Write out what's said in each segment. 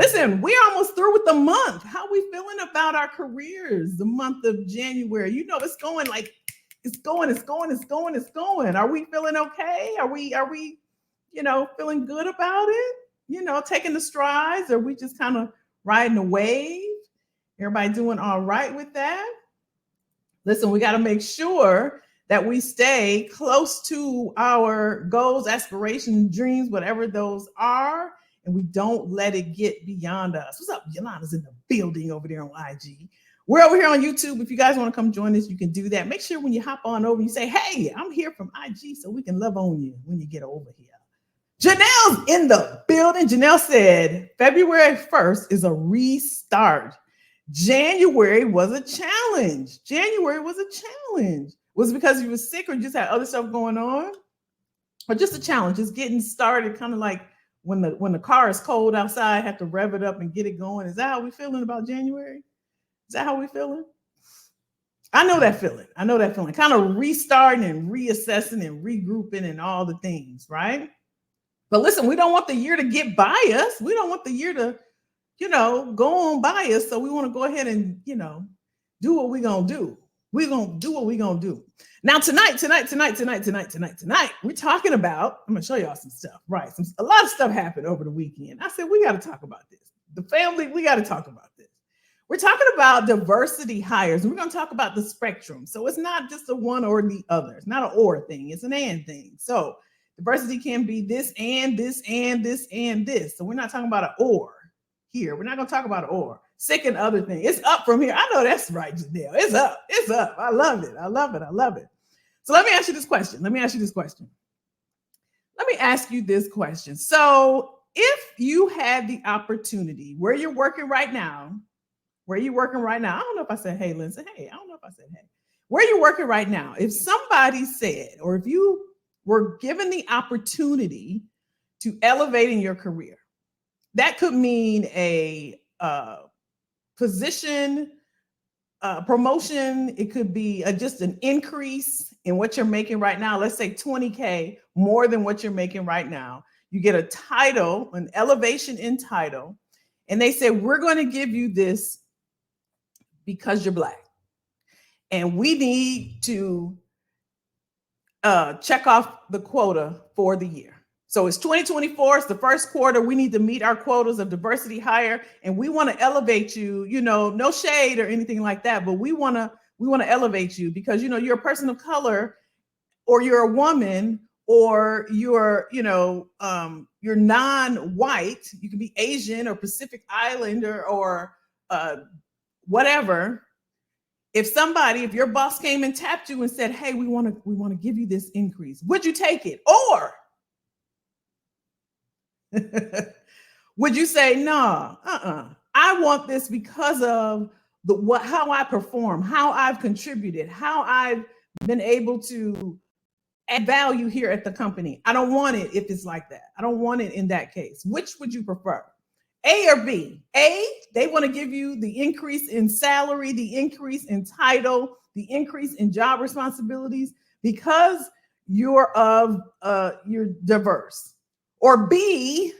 Listen, we're almost through with the month. How are we feeling about our careers? The month of January. You know, it's going like it's going, it's going, it's going, it's going. Are we feeling okay? Are we, feeling good about it? Taking the strides? Are we just kind of riding a wave? Everybody doing all right with that? Listen, we got to make sure that we stay close to our goals, aspirations, dreams, whatever those are, and we don't let it get beyond us. What's up? Yolanda's in the building over there on IG. We're over here on YouTube. If you guys want to come join us, you can do that. Make sure when you hop on over, you say, hey, I'm here from IG so we can love on you when you get over here. Janelle's in the building. Janelle said February 1st is a restart. January was a challenge. Was it because you were sick or just had other stuff going on? Or just a challenge, just getting started, kind of like when the car is cold outside, have to rev it up and get it going. Is that how we feeling about January? Is that how we feeling? I know that feeling. Kind of restarting and reassessing and regrouping and all the things, right? But listen, we don't want the year to get by us. We don't want the year to, go on by us. So we want to go ahead and, do what we're going to do. We're going to do what we're going to do. Now, tonight, we're talking about, I'm going to show y'all some stuff, right? A lot of stuff happened over the weekend. I said, we got to talk about this. The family, we got to talk about this. We're talking about diversity hires, and we're going to talk about the spectrum. So it's not just a one or the other. It's not an or thing. It's an and thing. So diversity can be this and this and this and this. So we're not talking about an or here. We're not going to talk about an or. Sick and other thing. It's up from here. I know that's right, Janelle. It's up. I love it. So let me ask you this question. Let me ask you this question. So if you had the opportunity where you're working right now, I don't know if I said, hey, Lindsay, hey, I don't know if I said, hey, where you're working right now, if somebody said, or if you were given the opportunity to elevate in your career, that could mean a position, promotion. It could be just an increase in what you're making right now. Let's say 20K more than what you're making right now. You get a title, an elevation in title, and they say, we're going to give you this because you're Black. And we need to check off the quota for the year. So it's 2024, it's the first quarter. We need to meet our quotas of diversity hire, and we want to elevate you, no shade or anything like that, but we want to elevate you because, you're a person of color, or you're a woman, or you're non-white. You can be Asian or Pacific Islander or whatever. If your boss came and tapped you and said, hey, we want to give you this increase, would you take it? Or would you say, no, I want this because of how I perform, how I've contributed, how I've been able to add value here at the company. I don't want it if it's like that. I don't want it in that case. Which would you prefer? A or B? A, they want to give you the increase in salary, the increase in title, the increase in job responsibilities because you're diverse. Or B,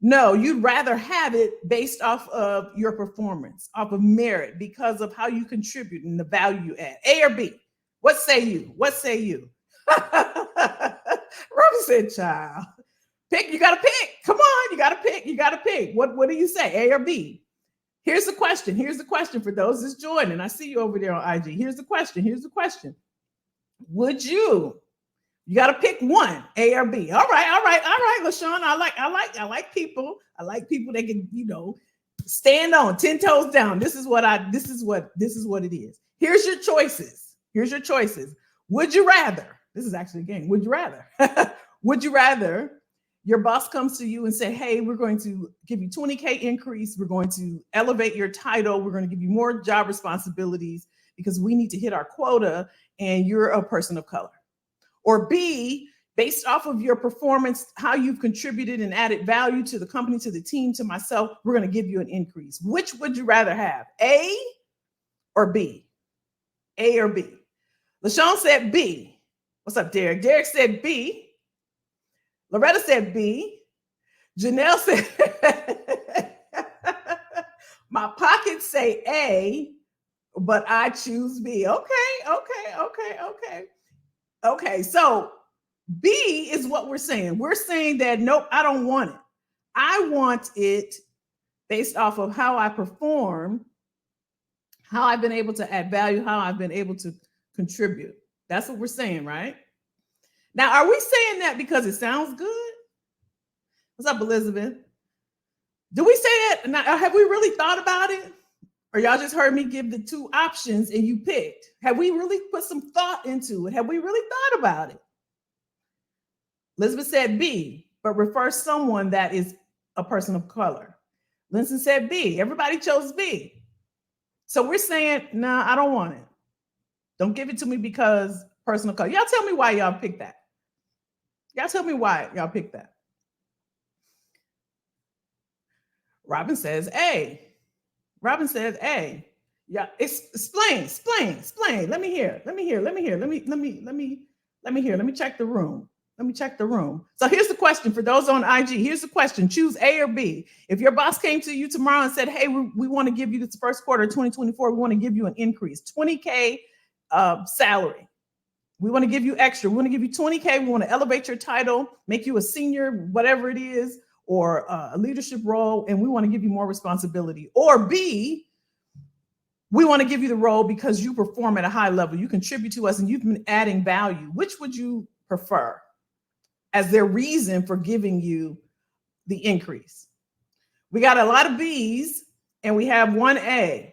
no, you'd rather have it based off of your performance, off of merit, because of how you contribute and the value you add. A or B? What say you? Robin said, child. Pick, you got to pick. Come on, you got to pick. What do you say, A or B? Here's the question for those that's joining. I see you over there on IG. Here's the question. Would you got to pick one, A or B. All right, LaShawn. I like people. I like people that can, stand on 10 toes down. This is what it is. Here's your choices. Would you rather? This is actually a game. Would you rather? Would you rather your boss comes to you and say, hey, we're going to give you 20K increase. We're going to elevate your title. We're going to give you more job responsibilities because we need to hit our quota and you're a person of color. Or B, based off of your performance, how you've contributed and added value to the company, to the team, to myself, we're going to give you an increase. Which would you rather have, A or B? A or B? LaShawn said B. What's up, Derek? Derek said B. Loretta said B. Janelle said My pockets say A, but I choose B. Okay. So B is what we're saying. We're saying that nope, I don't want it. I want it based off of how I perform, how I've been able to add value, how I've been able to contribute. That's what we're saying, right? Now, are we saying that because it sounds good? What's up, Elizabeth? Do we say that? Now, have we really thought about it? Or y'all just heard me give the two options and you picked? Have we really put some thought into it? Have we really thought about it? Elizabeth said B, but refers someone that is a person of color. Linson said B. Everybody chose B. So we're saying, nah, I don't want it. Don't give it to me because person of color. Y'all tell me why y'all picked that. Y'all tell me why y'all picked that. Robin says A. Robin says A. Yeah, explain. Let me hear. Let me check the room. So here's the question for those on IG. Here's the question. Choose A or B. If your boss came to you tomorrow and said, hey, we want to give you this first quarter of 2024, we want to give you an increase, 20K salary. We want to give you extra. We want to give you 20K. We want to elevate your title, make you a senior, whatever it is, or a leadership role, and we want to give you more responsibility. Or B, we want to give you the role because you perform at a high level, you contribute to us, and you've been adding value. Which would you prefer as their reason for giving you the increase? We got a lot of B's, and we have one A.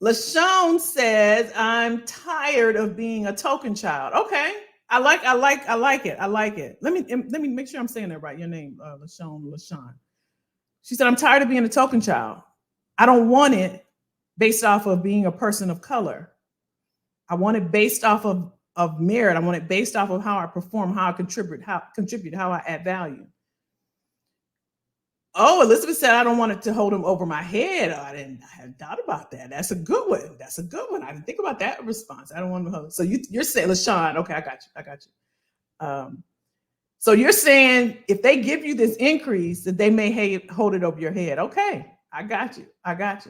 LaShawn says, I'm tired of being a token child. Okay. I like it. Let me make sure I'm saying that right. Your name, LaShawn. She said, I'm tired of being a token child. I don't want it based off of being a person of color. I want it based off of merit. I want it based off of how I perform, how I contribute, how I add value. Oh, Elizabeth said, I don't want it to hold him over my head. I hadn't thought about that. That's a good one. I didn't think about that response. I don't want to hold. So you're saying, LaShawn, okay, I got you. So you're saying if they give you this increase, that they may hold it over your head. Okay, I got you. I'm gonna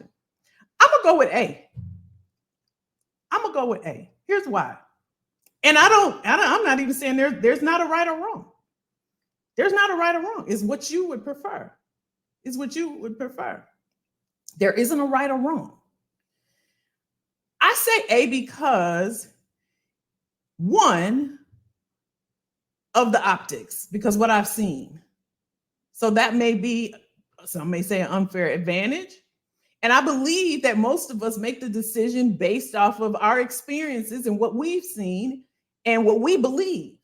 go with A. Here's why. And I'm not even saying there's not a right or wrong. There's not a right or wrong. It's what you would prefer. There isn't a right or wrong. I say A because one of the optics, because what I've seen. So that may be, some may say, an unfair advantage. And I believe that most of us make the decision based off of our experiences and what we've seen and what we believe.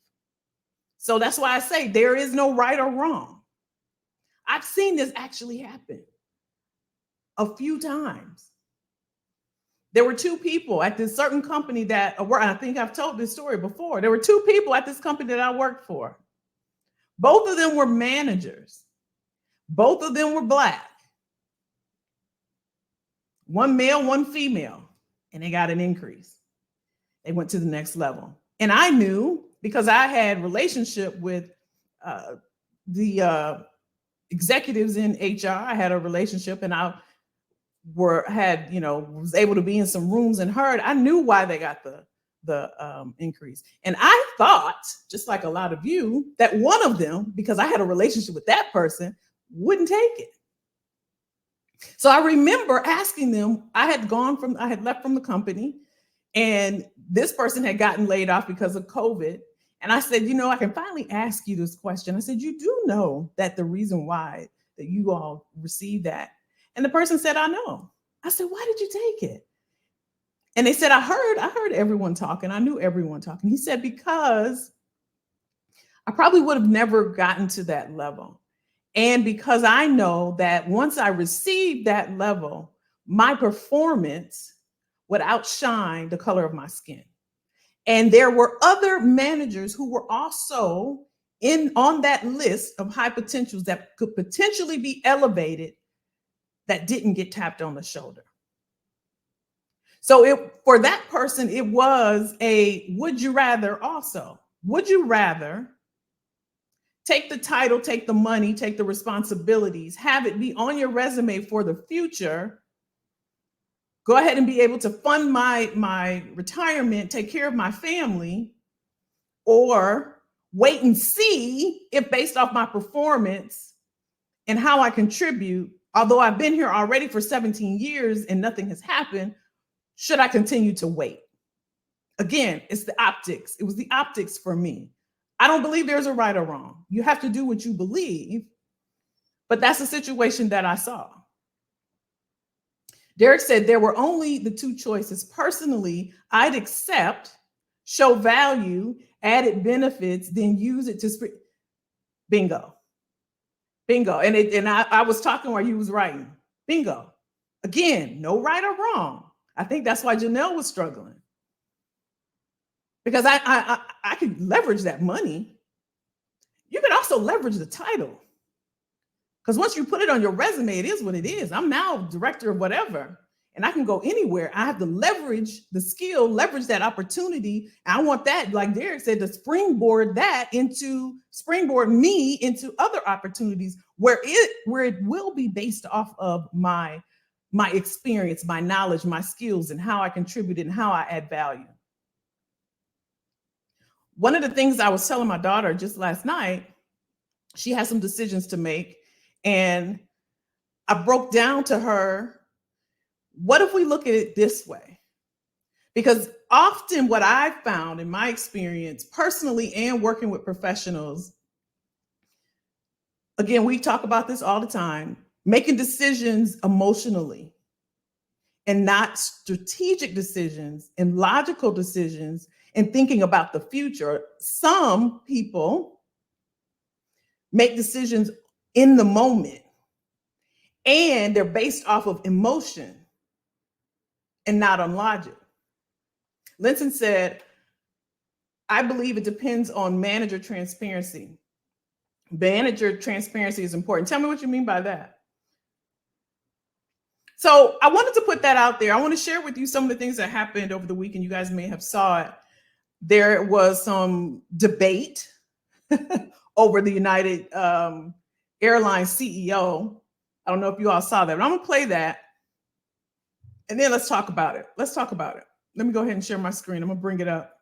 So that's why I say there is no right or wrong. I've seen this actually happen a few times. There were two people at this certain company that, I think I've told this story before. There were two people at this company that I worked for. Both of them were managers. Both of them were Black. One male, one female, and they got an increase. They went to the next level. And I knew, because I had relationship with the executives in HR. I had a relationship, and I was able to be in some rooms and heard. I knew why they got the increase. And I thought, just like a lot of you, that one of them, because I had a relationship with that person, wouldn't take it. So I remember asking them, I had left from the company, and this person had gotten laid off because of COVID. And I said, I can finally ask you this question. I said, you do know that the reason why that you all received that? And the person said, I know. I said, why did you take it? And they said, I heard everyone talking. I knew everyone talking. He said, because I probably would have never gotten to that level. And because I know that once I received that level, my performance would outshine the color of my skin. And there were other managers who were also on that list of high potentials that could potentially be elevated that didn't get tapped on the shoulder. So for that person, it was a would you rather also. Would you rather Take the title, take the money, take the responsibilities, have it be on your resume for the future. Go ahead and be able to fund my retirement, take care of my family, or wait and see if based off my performance and how I contribute, although I've been here already for 17 years and nothing has happened, should I continue to wait? Again, it's the optics. It was the optics for me. I don't believe there's a right or wrong. You have to do what you believe, but that's the situation that I saw. Derek said there were only the two choices. Personally, I'd accept, show value, added benefits, then use it to bingo. Bingo. And I was talking while you was writing. Bingo. Again, no right or wrong. I think that's why Janelle was struggling. Because I could leverage that money. You can also leverage the title. Because once you put it on your resume, it is what it is. I'm now director of whatever, and I can go anywhere. I have to leverage the skill, leverage that opportunity. I want that, like Derek said, to springboard me into other opportunities where it will be based off of my experience, my knowledge, my skills, and how I contribute and how I add value. One of the things I was telling my daughter just last night, she has some decisions to make. And I broke down to her, what if we look at it this way? Because often what I've found in my experience, personally and working with professionals, again, we talk about this all the time, making decisions emotionally and not strategic decisions and logical decisions and thinking about the future. Some people make decisions in the moment, and they're based off of emotion and not on logic. Linton said, I believe it depends on manager transparency. Manager transparency is important. Tell me what you mean by that. So I wanted to put that out there. I want to share with you some of the things that happened over the weekend. You guys may have saw it. There was some debate over the United Airlines CEO. I don't know if you all saw that, but I'm going to play that. And then let's talk about it. Let me go ahead and share my screen. I'm going to bring it up.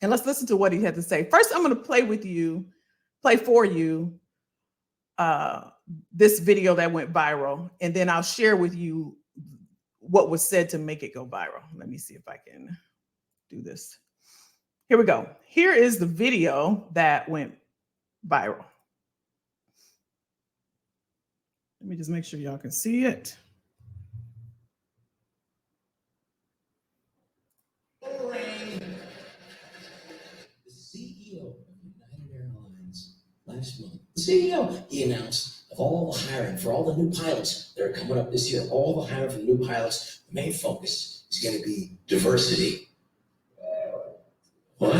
And let's listen to what he had to say. First, I'm going to play for you this video that went viral. And then I'll share with you what was said to make it go viral. Let me see if I can do this. Here we go. Here is the video that went viral. Let me just make sure y'all can see it. The CEO of United Airlines last month, the CEO, he announced of all the hiring for all the new pilots that are coming up this year, all the hiring for new pilots, the main focus is going to be diversity. What?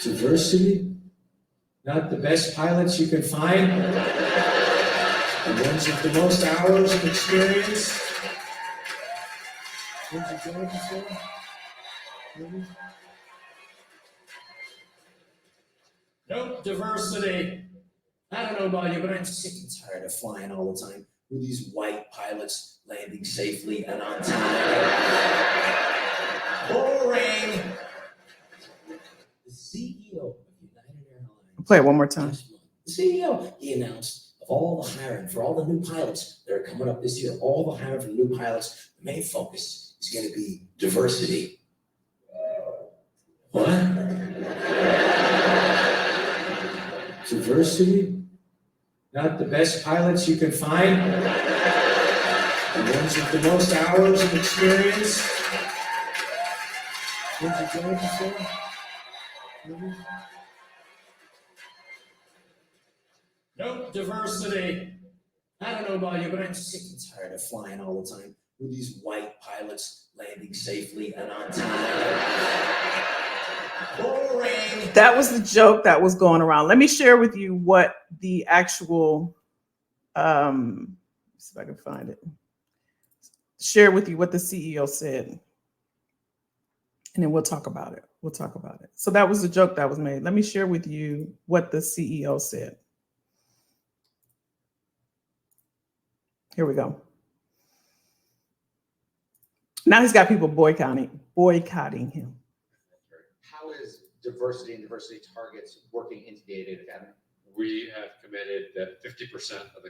Diversity? Not the best pilots you can find? The ones with the most hours of experience? Nope, diversity. I don't know about you, but I'm sick and tired of flying all the time with these white pilots landing safely and on time. Boring. The CEO of United Airlines. Play it one more time. The CEO, he announced of all the hiring for all the new pilots that are coming up this year, all the hiring for new pilots, the main focus is going to be diversity. What? Diversity? Not the best pilots you can find? The ones with the most hours of experience? Nope, diversity. I don't know about you, but I'm sick and tired of flying all the time with these white pilots landing safely and on time. Boring. That was the joke that was going around. Let me share with you what the actual, let's see if I can find it. Share with you what the CEO said, and then we'll talk about it. We'll talk about it. So that was the joke that was made. Let me share with you what the CEO said. Here we go. Now he's got people boycotting him. How is diversity and diversity targets working into the 88 Academy? We have committed that 50% of the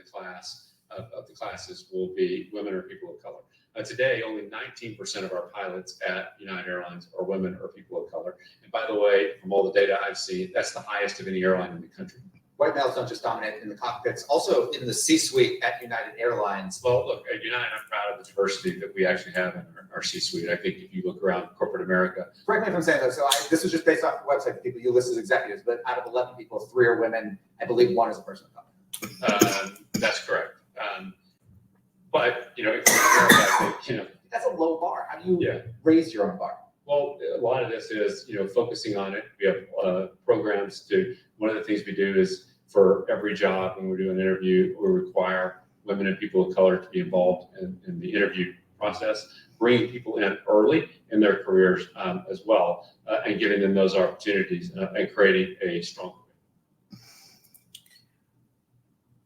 classes will be women or people of color. Today, only 19% of our pilots at United Airlines are women or people of color. And by the way, from all the data I've seen, that's the highest of any airline in the country. White males don't just dominate in the cockpits, also in the C-suite at United Airlines. Well, look, at United, I'm proud of the diversity that we actually have in our C-suite. I think if you look around corporate America. Correct me if I'm saying that. So this was just based off the website, people you list as executives, but out of 11 people, 3 are women. I believe 1 is a person of color. That's correct. But, you know, if America, I think, you know. That's a low bar. How do you raise your own bar? Well, a lot of this is, you know, focusing on it. We have programs to, one of the things we do is for every job when we do an interview, we require women and people of color to be involved in the interview process, bringing people in early in their careers as well, and giving them those opportunities and creating a strong.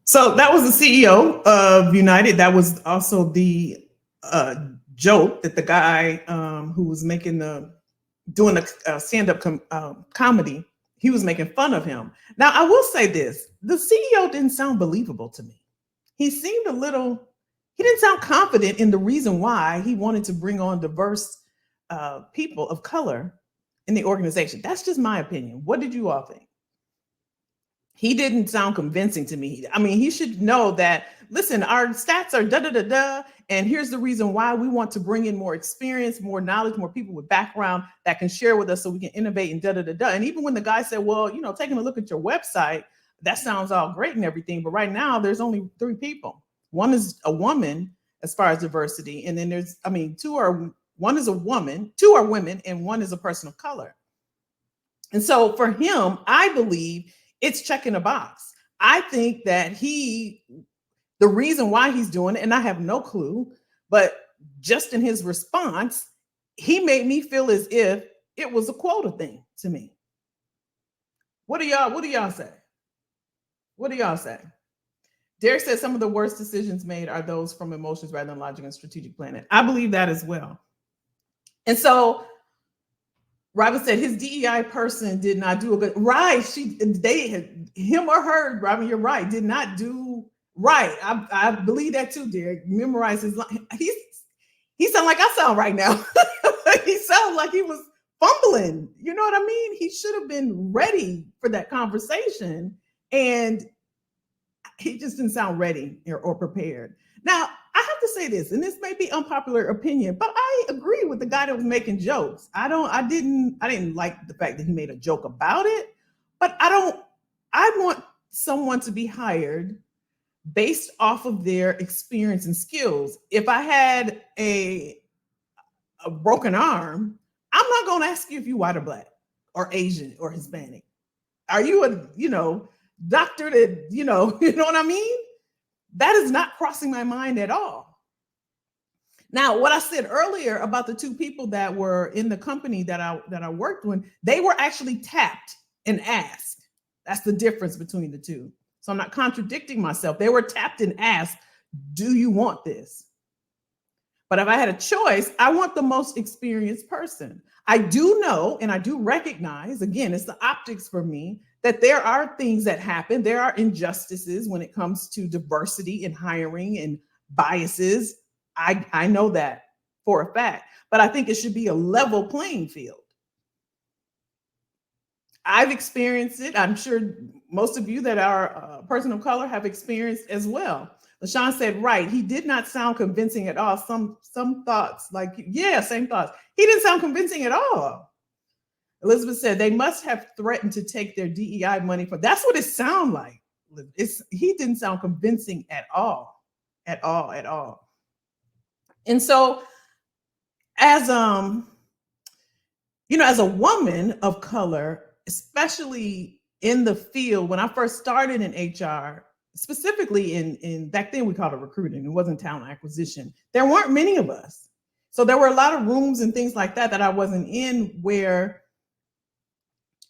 So that was the CEO of United. That was also the joke that the guy who was doing a stand-up comedy, he was making fun of him. Now, I will say this, the CEO didn't sound believable to me. He seemed he didn't sound confident in the reason why he wanted to bring on diverse people of color in the organization. That's just my opinion. What did you all think? He didn't sound convincing to me. I mean, he should know that, listen, our stats are da-da-da-da, and here's the reason why we want to bring in more experience, more knowledge, more people with background that can share with us so we can innovate and da-da-da-da. And even when the guy said, well, you know, taking a look at your website, that sounds all great and everything, but right now there's only 3 people. One is a woman as far as diversity, and then one is a woman, 2 are women, and 1 is a person of color. And so for him, I believe it's checking a box. I think that the reason why he's doing it, and I have no clue, but just in his response, he made me feel as if it was a quota thing to me. What do y'all say? What do y'all say? Derek says some of the worst decisions made are those from emotions rather than logic and strategic planning. I believe that as well. And so Robin said his DEI person did not do a good, right. Him or her, Robin, you're right, did not do right. I believe that too, Derek. Memorize his line. He sound like I sound right now. He sounded like he was fumbling. You know what I mean? He should have been ready for that conversation, and he just didn't sound ready or prepared. Now, I have to say this, and this may be unpopular opinion, but I agree with the guy that was making jokes. I didn't like the fact that he made a joke about it, but I want someone to be hired based off of their experience and skills. If I had a broken arm, I'm not going to ask you if you're white or black or Asian or Hispanic. Are you a, doctor that, you know what I mean? That is not crossing my mind at all. Now, what I said earlier about the 2 people that were in the company that I worked with, they were actually tapped and asked. That's the difference between the 2. So I'm not contradicting myself. They were tapped and asked, do you want this? But if I had a choice, I want the most experienced person. I do know, and I do recognize, again, it's the optics for me, that there are things that happen. There are injustices when it comes to diversity in hiring and biases. I know that for a fact, but I think it should be a level playing field. I've experienced it. I'm sure most of you that are a person of color have experienced as well. LaShawn said, right, he did not sound convincing at all. Some thoughts, like, yeah, same thoughts. He didn't sound convincing at all. Elizabeth said they must have threatened to take their DEI money for. That's what it sounded like. He didn't sound convincing at all. And so, as as a woman of color, especially in the field, when I first started in HR, specifically in back then we called it recruiting. It wasn't talent acquisition. There weren't many of us, so there were a lot of rooms and things like that I wasn't in where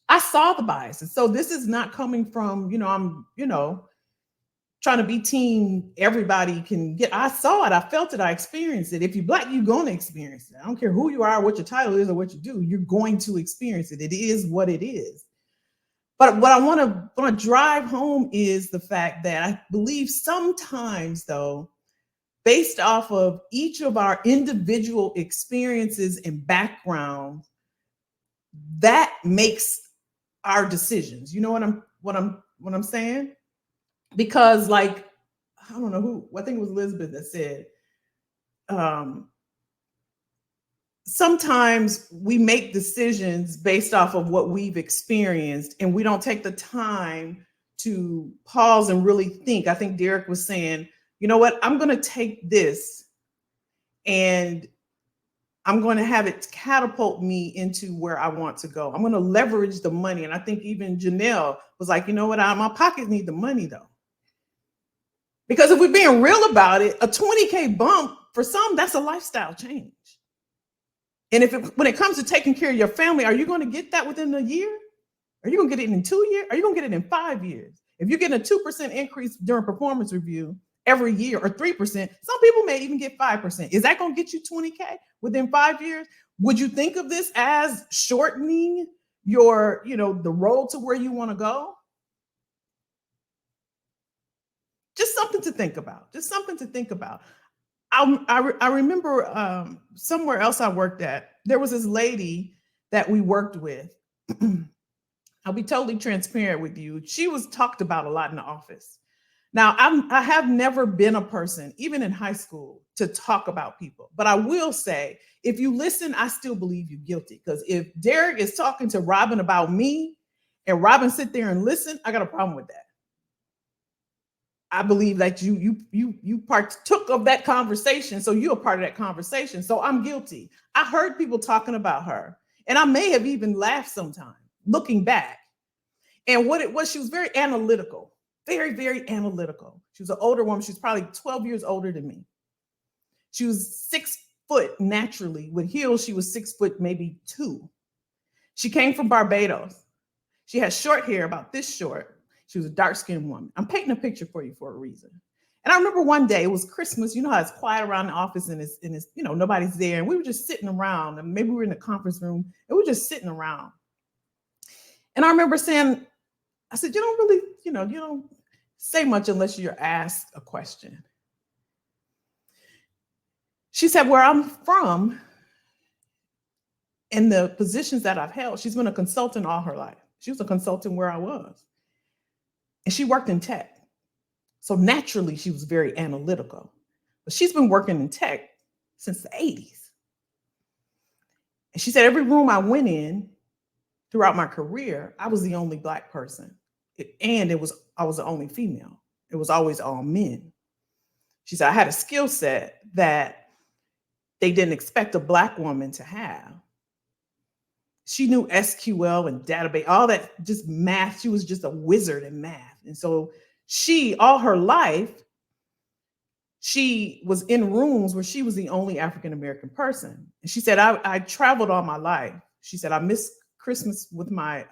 I saw the biases. So this is not coming from, I'm, trying to be team everybody can get. I saw it, I felt it, I experienced it. If you're Black, you're going to experience it. I don't care who you are, what your title is, or what you do, you're going to experience it. It is what it is. But what I want to drive home is the fact that I believe sometimes, though, based off of each of our individual experiences and backgrounds, that makes our decisions. You know what I'm saying? Because, like, I don't know who, I think it was Elizabeth that said, sometimes we make decisions based off of what we've experienced, and we don't take the time to pause and really think. I think Derek was saying, you know what, I'm going to take this and I'm going to have it catapult me into where I want to go. I'm going to leverage the money. And I think even Janelle was like, you know what, my pockets need the money though. Because if we're being real about it, a 20K bump for some, that's a lifestyle change. And when it comes to taking care of your family, are you going to get that within a year? Are you going to get it in 2 years? Are you going to get it in 5 years? If you're getting a 2% increase during performance review every year, or 3%, some people may even get 5%. Is that going to get you 20K within 5 years? Would you think of this as shortening your, the road to where you want to go? Just something to think about. Just something to think about. I remember somewhere else I worked at, there was this lady that we worked with. I'll be totally transparent with you. She was talked about a lot in the office. Now, I have never been a person, even in high school, to talk about people. But I will say, if you listen, I still believe you're guilty. Because if Derek is talking to Robin about me and Robin sit there and listen, I got a problem with that. I believe that you partook of that conversation, so you're a part of that conversation. So I'm guilty. I heard people talking about her, and I may have even laughed sometime, looking back. And what it was, she was very analytical, very, very analytical. She was an older woman. She was probably 12 years older than me. She was 6 foot naturally. With heels, she was 6 foot, maybe 2. She came from Barbados. She had short hair, about this short. She was a dark-skinned woman. I'm painting a picture for you for a reason. And I remember one day, it was Christmas. You know how it's quiet around the office and it's nobody's there. And we were just sitting around, and maybe we were in the conference room, and we were just sitting around. And I remember saying, I said, you don't really, you don't say much unless you're asked a question. She said, where I'm from and the positions that I've held, she's been a consultant all her life. She was a consultant where I was. And she worked in tech. So naturally, she was very analytical. But she's been working in tech since the 80s. And she said, every room I went in throughout my career, I was the only Black person. I was the only female. It was always all men. She said, I had a skill set that they didn't expect a Black woman to have. She knew SQL and database, all that, just math. She was just a wizard in math. And so all her life, she was in rooms where she was the only African-American person. And she said, I traveled all my life. She said, I missed Christmas with my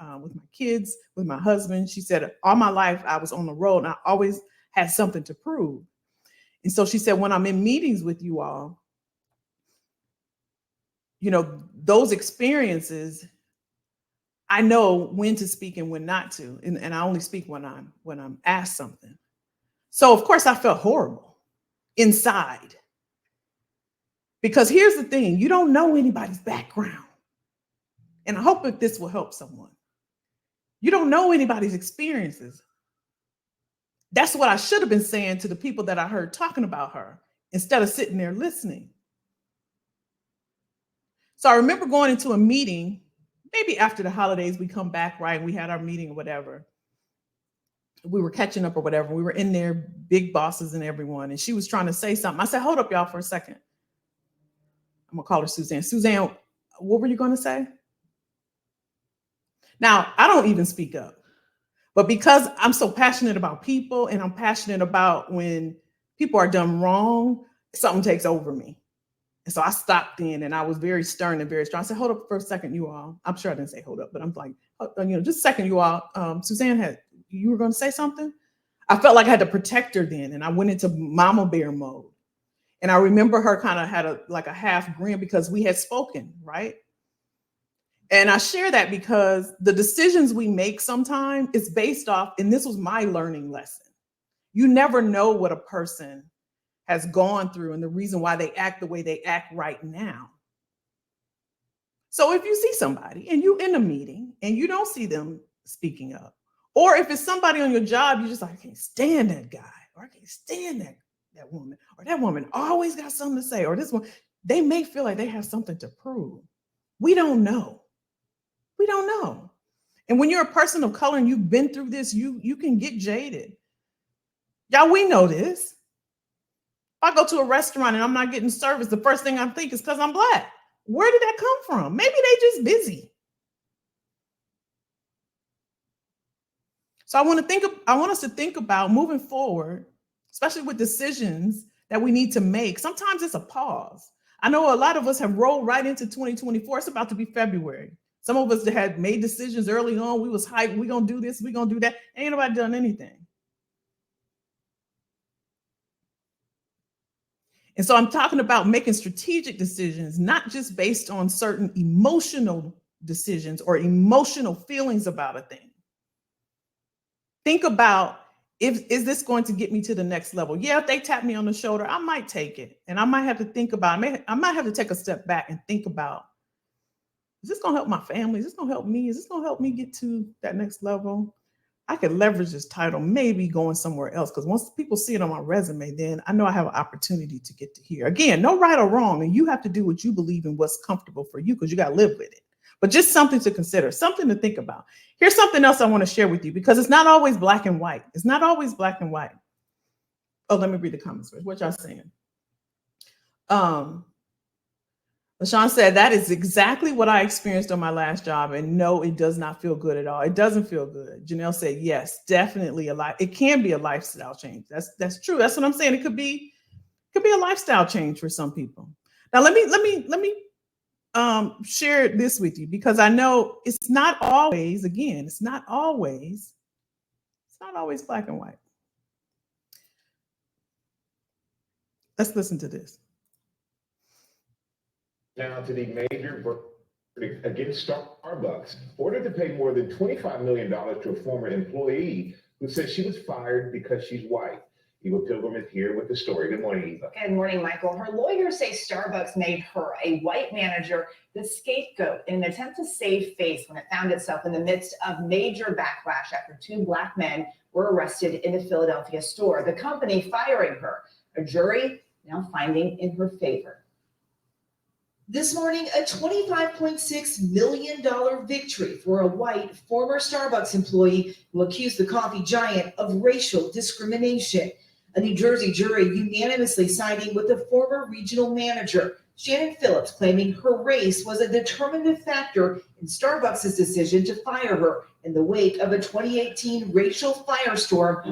kids, with my husband. She said, all my life I was on the road and I always had something to prove. And so she said, when I'm in meetings with you all, those experiences, I know when to speak and when not to. And I only speak when I'm asked something. So of course I felt horrible inside. Because here's the thing, you don't know anybody's background. And I hope that this will help someone. You don't know anybody's experiences. That's what I should have been saying to the people that I heard talking about her, instead of sitting there listening. So I remember going into a meeting, maybe after the holidays, we come back, right? And we had our meeting or whatever. We were catching up or whatever. We were in there, big bosses and everyone. And she was trying to say something. I said, hold up, y'all, for a second. I'm gonna call her Suzanne. Suzanne, what were you gonna say? Now, I don't even speak up. But because I'm so passionate about people, and I'm passionate about when people are done wrong, something takes over me. And so I stopped in and I was very stern and very strong. I said, hold up for a second, you all. I'm sure I didn't say hold up, but I'm like, just a second, you all. Suzanne, you were going to say something? I felt like I had to protect her then. And I went into mama bear mode. And I remember her kind of had a half grin because we had spoken, right? And I share that because the decisions we make sometimes is based off, and this was my learning lesson. You never know what a person has gone through and the reason why they act the way they act right now. So if you see somebody and you in a meeting and you don't see them speaking up, or if it's somebody on your job, you're just like, I can't stand that guy, or I can't stand that woman, or that woman always got something to say, or this one, they may feel like they have something to prove. We don't know. We don't know. And when you're a person of color and you've been through this, you can get jaded. Y'all, we know this. If I go to a restaurant and I'm not getting service, the first thing I think is because I'm Black. Where did that come from? Maybe they just busy. So I want us to think about moving forward, especially with decisions that we need to make. Sometimes it's a pause. I know a lot of us have rolled right into 2024. It's about to be February. Some of us that had made decisions early on. We was hyped. We're going to do this. We're going to do that. Ain't nobody done anything. And so I'm talking about making strategic decisions, not just based on certain emotional decisions or emotional feelings about a thing. Think about, is this going to get me to the next level? Yeah, if they tap me on the shoulder, I might take it. And I might have to think about, I might have to take a step back and think about, is this going to help my family? Is this going to help me? Is this going to help me get to that next level? I could leverage this title, maybe going somewhere else, because once people see it on my resume, then I know I have an opportunity to get to here. Again, no right or wrong, and you have to do what you believe in, what's comfortable for you, because you got to live with it. But just something to consider, something to think about. Here's something else I want to share with you, because it's not always black and white. It's not always black and white. Oh, let me read the comments first. What y'all saying? LaShawn said, that is exactly what I experienced on my last job. And no, it does not feel good at all. It doesn't feel good. Janelle said, yes, definitely it can be a lifestyle change. That's true. That's what I'm saying. It could be a lifestyle change for some people. Now, let me share this with you, because I know it's not always black and white. Let's listen to this. Now to the major verdict against Starbucks, ordered to pay more than $25 million to a former employee who said she was fired because she's white. Eva Pilgrim is here with the story. Good morning, Eva. Good morning, Michael. Her lawyers say Starbucks made her, a white manager, the scapegoat in an attempt to save face when it found itself in the midst of major backlash after two Black men were arrested in a Philadelphia store. The company firing her, a jury now finding in her favor. This morning, a $25.6 million victory for a white former Starbucks employee who accused the coffee giant of racial discrimination. A New Jersey jury unanimously siding with the former regional manager, Shannon Phillips, claiming her race was a determinative factor in Starbucks' decision to fire her in the wake of a 2018 racial firestorm.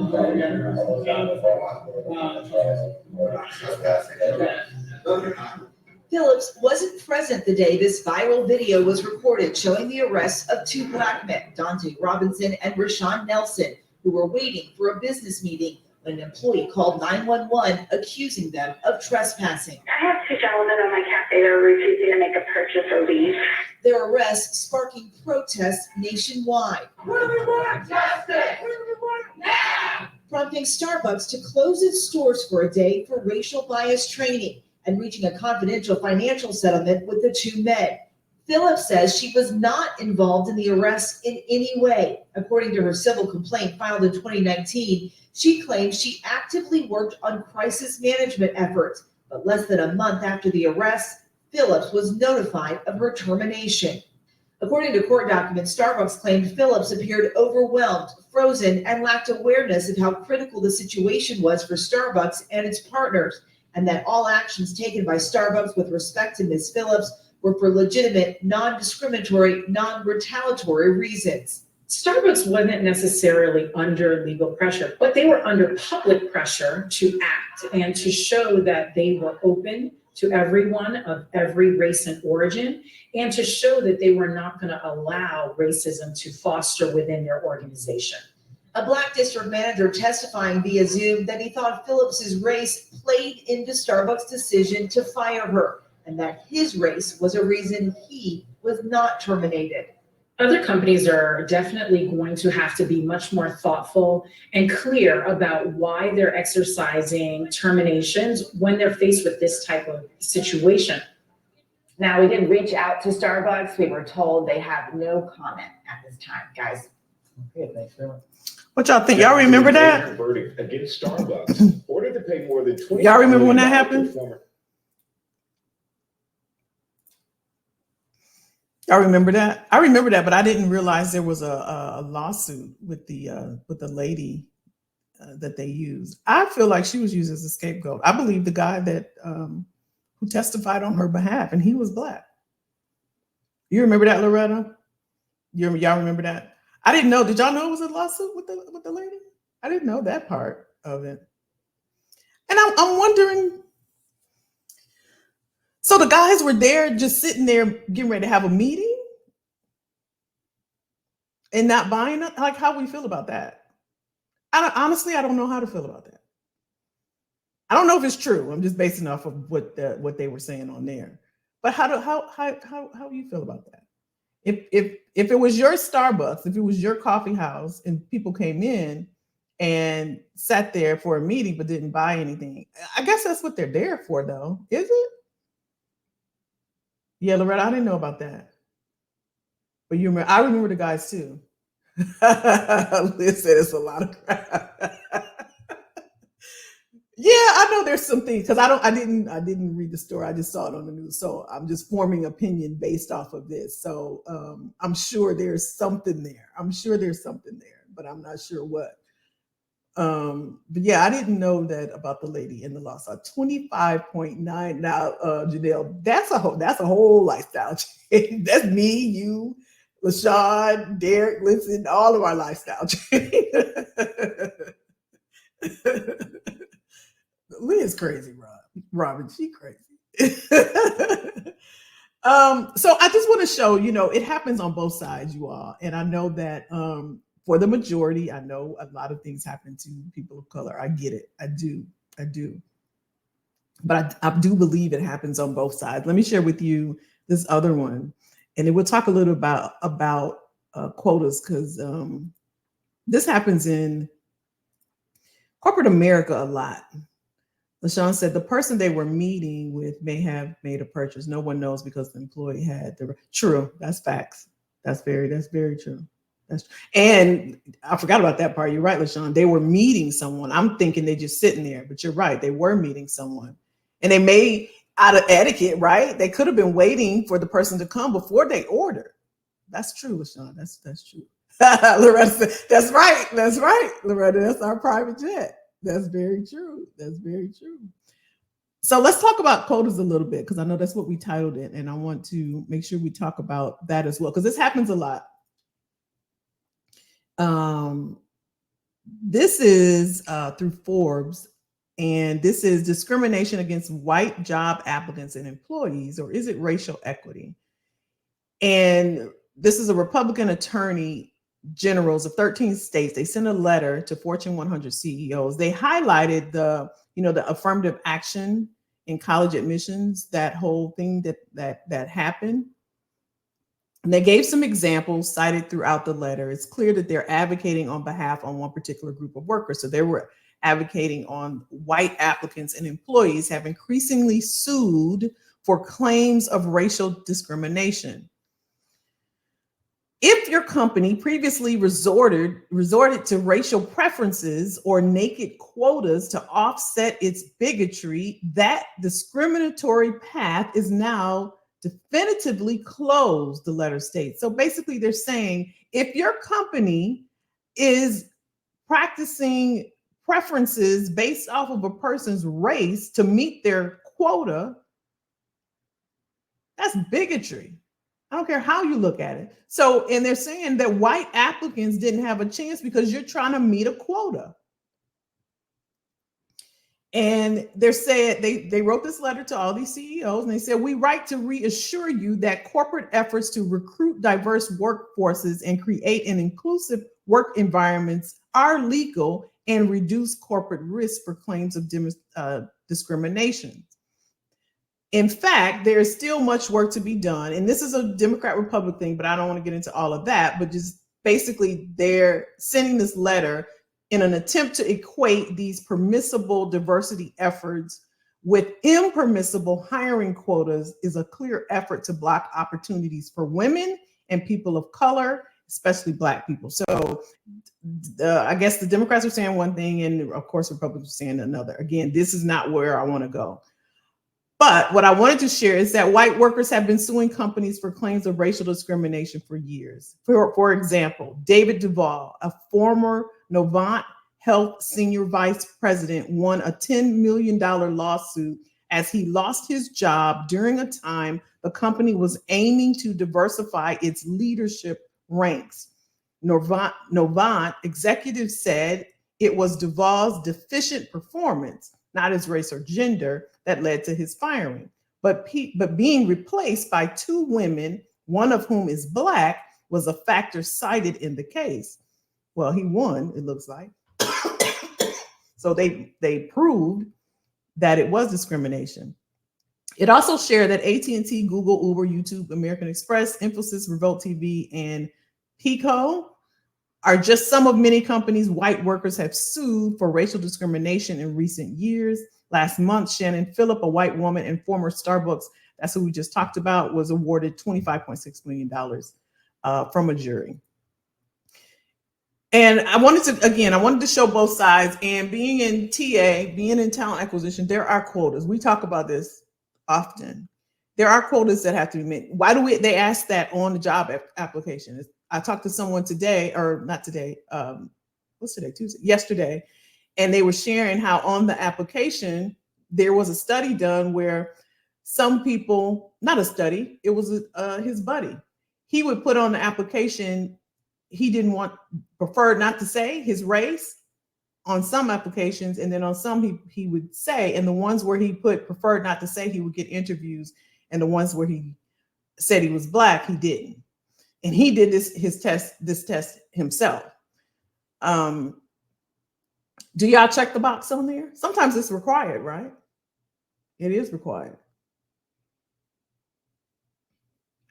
Phillips wasn't present the day this viral video was recorded, showing the arrest of two Black men, Dante Robinson and Rashawn Nelson, who were waiting for a business meeting when an employee called 911 accusing them of trespassing. I have two gentlemen in my cafe that are refusing to make a purchase or leave. Their arrest sparking protests nationwide. What do we want? Justice! What do we want now? Prompting Starbucks to close its stores for a day for racial bias training and reaching a confidential financial settlement with the two men. Phillips says she was not involved in the arrest in any way. According to her civil complaint filed in 2019, she claims she actively worked on crisis management efforts, but less than a month after the arrest, Phillips was notified of her termination. According to court documents, Starbucks claimed Phillips appeared overwhelmed, frozen, and lacked awareness of how critical the situation was for Starbucks and its partners, and that all actions taken by Starbucks with respect to Ms. Phillips were for legitimate, non-discriminatory, non-retaliatory reasons. Starbucks wasn't necessarily under legal pressure, but they were under public pressure to act and to show that they were open to everyone of every race and origin, and to show that they were not going to allow racism to foster within their organization. A Black district manager testifying via Zoom that he thought Phillips's race played into Starbucks' decision to fire her, and that his race was a reason he was not terminated. Other companies are definitely going to have to be much more thoughtful and clear about why they're exercising terminations when they're faced with this type of situation. Now, we did reach out to Starbucks. We were told they have no comment at this time, guys. Okay, thanks very much. What y'all think? Y'all remember that? Verdict against Starbucks, ordered to pay more than $20 Y'all remember when that million to happened? former- I remember that. I remember that, but I didn't realize there was a lawsuit with the lady that they used. I feel like she was used as a scapegoat. I believe the guy that who testified on her behalf, and he was Black. You remember that, Loretta? Y'all remember that? I didn't know. Did y'all know it was a lawsuit with the lady? I didn't know that part of it. And I'm wondering. So the guys were there, just sitting there, getting ready to have a meeting, and not buying it. Like, how we feel about that? Honestly, I don't know how to feel about that. I don't know if it's true. I'm just basing off of what they were saying on there. But how do you feel about that? If it was your Starbucks, if it was your coffee house, and people came in and sat there for a meeting but didn't buy anything, I guess that's what they're there for, though, is it? Yeah, Loretta, I didn't know about that. But I remember the guys too. Liz said it's a lot of crap. Yeah, I know there's some things because I didn't read the story. I just saw it on the news. So I'm just forming opinion based off of this. So I'm sure there's something there. But I'm not sure what. But yeah, I didn't know that about the lady in the lawsuit. 25.9. Now, Janelle, that's a whole lifestyle change. That's me, you, LaShawn, Derek, listen, all of our lifestyle change. Leah's crazy, Robin, she crazy. So I just want to show, it happens on both sides, you all. And I know that for the majority, I know a lot of things happen to people of color. I get it. I do. But I do believe it happens on both sides. Let me share with you this other one. And then we'll talk a little about quotas, because this happens in corporate America a lot. LaShawn said the person they were meeting with may have made a purchase. No one knows because the employee had the true. That's facts. That's very true. And I forgot about that part. You're right, LaShawn. They were meeting someone. I'm thinking they're just sitting there, but you're right. They were meeting someone, and they may, out of etiquette, right? They could have been waiting for the person to come before they ordered. That's true, LaShawn. That's true. Loretta said, that's right, Loretta. That's our private jet. That's very true. So let's talk about quotas a little bit, because I know that's what we titled it, and I want to make sure we talk about that as well, because this happens a lot. This is through Forbes, and this is discrimination against white job applicants and employees, or is it racial equity? And this is a Republican attorney generals of 13 states. They sent a letter to Fortune 100 CEOs. They highlighted the affirmative action in college admissions, that whole thing that happened. And they gave some examples cited throughout the letter. It's clear that they're advocating on behalf on one particular group of workers. So they were advocating on white applicants and employees have increasingly sued for claims of racial discrimination. If your company previously resorted to racial preferences or naked quotas to offset its bigotry, that discriminatory path is now definitively closed, the letter states. So basically they're saying if your company is practicing preferences based off of a person's race to meet their quota, that's bigotry. I don't care how you look at it. So, and they're saying that white applicants didn't have a chance because you're trying to meet a quota. And they said they wrote this letter to all these CEOs, and they said, we write to reassure you that corporate efforts to recruit diverse workforces and create an inclusive work environments are legal and reduce corporate risk for claims of discrimination. In fact, there is still much work to be done. And this is a Democrat-Republican thing, but I don't want to get into all of that. But just basically, they're sending this letter in an attempt to equate these permissible diversity efforts with impermissible hiring quotas is a clear effort to block opportunities for women and people of color, especially Black people. So I guess the Democrats are saying one thing, and of course, Republicans are saying another. Again, this is not where I want to go. But what I wanted to share is that white workers have been suing companies for claims of racial discrimination for years. For example, David Duvall, a former Novant Health senior vice president, won a $10 million lawsuit as he lost his job during a time the company was aiming to diversify its leadership ranks. Novant executives said it was Duvall's deficient performance, not his race or gender, that led to his firing, but being replaced by two women, one of whom is Black, was a factor cited in the case. Well, he won, it looks like. So they proved that it was discrimination. It also shared that AT&T, Google, Uber, YouTube, American Express, Infosys, Revolt TV, and Pico are just some of many companies white workers have sued for racial discrimination in recent years. Last month, Shannon Phillip, a white woman and former Starbucks, that's who we just talked about, was awarded $25.6 million from a jury. And I wanted to show both sides. And being in TA, being in talent acquisition, there are quotas. We talk about this often. There are quotas that have to be met. Why do they ask that on the job application? I talked to someone today, or not today, what's today, Tuesday, yesterday, and they were sharing how on the application, there was a study done where some people, not a study, it was his buddy. He would put on the application, he preferred not to say his race on some applications, and then on some he would say, and the ones where he put preferred not to say, he would get interviews, and the ones where he said he was Black, he didn't. And he did this test himself. Do y'all check the box on there? Sometimes it's required, right? It is required.